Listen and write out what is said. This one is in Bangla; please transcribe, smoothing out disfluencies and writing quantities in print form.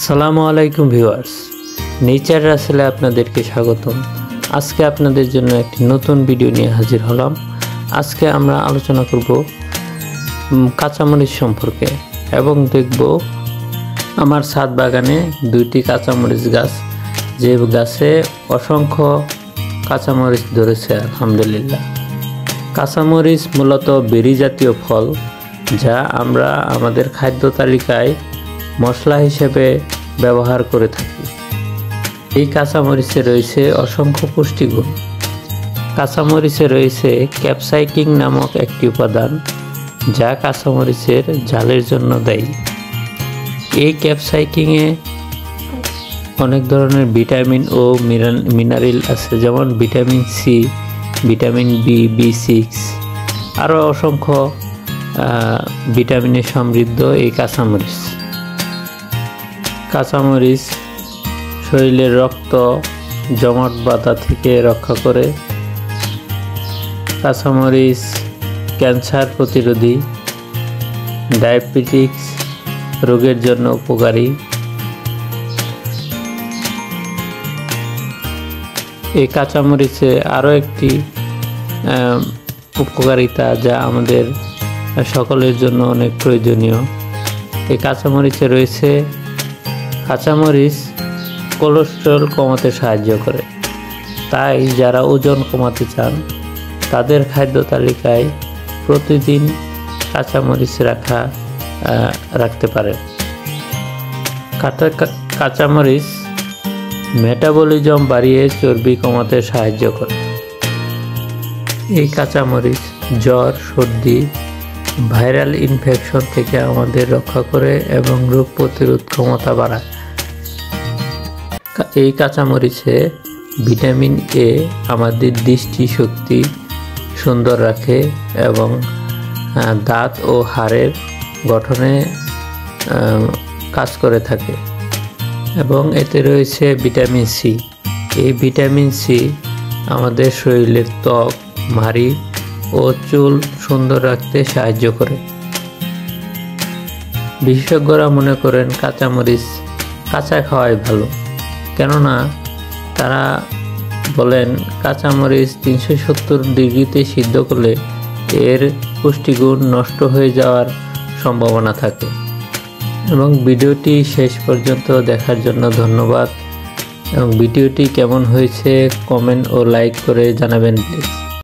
আসসালামু আলাইকুম ভিউয়ার্স, নেচার রাসেলে আপনাদেরকে স্বাগতম। আজকে আপনাদের জন্য একটি নতুন ভিডিও নিয়ে হাজির হলাম। আজকে আমরা আলোচনা করব কাঁচামরিচ সম্পর্কে এবং দেখব আমার ছাদ বাগানে দুইটি কাঁচামরিচ গাছ, যে গাছে অসংখ্য কাঁচামরিচ ধরেছে আলহামদুলিল্লাহ। কাঁচামরিচ মূলত বেরি জাতীয় ফল, যা আমরা আমাদের খাদ্য তালিকায় মশলা হিসেবে ব্যবহার করে থাকি। এই কাঁচামরিচে রয়েছে অসংখ্য পুষ্টিগুণ। কাঁচামরিচে রয়েছে ক্যাপসাইকিং নামক একটি উপাদান, যা কাঁচামরিচের ঝালের জন্য দায়ী। এই ক্যাপসাইকিংয়ে অনেক ধরনের ভিটামিন ও মিনারেল আছে, যেমন ভিটামিন সি, ভিটামিন বি, বি6, আরও অসংখ্য ভিটামিনে সমৃদ্ধ এই কাঁচামরিচ। কাঁচামরিচ শরীরের রক্ত জমাট বাঁধা থেকে রক্ষা করে। কাঁচামরিচ ক্যান্সার প্রতিরোধী, ডায়াবেটিস রোগের জন্য উপকারী। এই কাঁচামরিচে আরও একটি উপকারিতা, যা আমাদের সকলের জন্য অনেক প্রয়োজনীয়। এই কাঁচামরিচে রয়েছে, কাঁচামরিচ কোলেস্টেরল কমাতে সাহায্য করে। তাই যারা ওজন কমাতে চান, তাদের খাদ্য তালিকায় প্রতিদিন কাঁচামরিচ রাখতে পারেন। কাঁচামরিচ মেটাবলিজম বাড়িয়ে চর্বি কমাতে সাহায্য করে। এই কাঁচামরিচ জ্বর, সর্দি, ভাইরাল ইনফেকশন থেকে আমাদের রক্ষা করে এবং রোগ প্রতিরোধ ক্ষমতা বাড়ায়। এই কাঁচামরিচে ভিটামিন এ আমাদের দৃষ্টি শক্তি সুন্দর রাখে এবং দাঁত ও হাড়ের গঠনে কাজ করে থাকে। এবং এতে রয়েছে ভিটামিন সি। এই ভিটামিন সি আমাদের শরীরের ত্বক, মাড়ি ও চুল সুন্দর রাখতে সাহায্য করে। বিশেষজ্ঞরা মনে করেন কাঁচামরিচ কাঁচা খাওয়াই ভালো, কেননা তারা বলেন কাঁচামরিচ 370 ডিগ্রিতে সিদ্ধ করলে এর পুষ্টিগুণ নষ্ট হয়ে যাওয়ার সম্ভাবনা থাকে। এবং ভিডিওটি শেষ পর্যন্ত দেখার জন্য ধন্যবাদ। এবং ভিডিওটি কেমন হয়েছে কমেন্ট ও লাইক করে জানাবেন প্লিজ।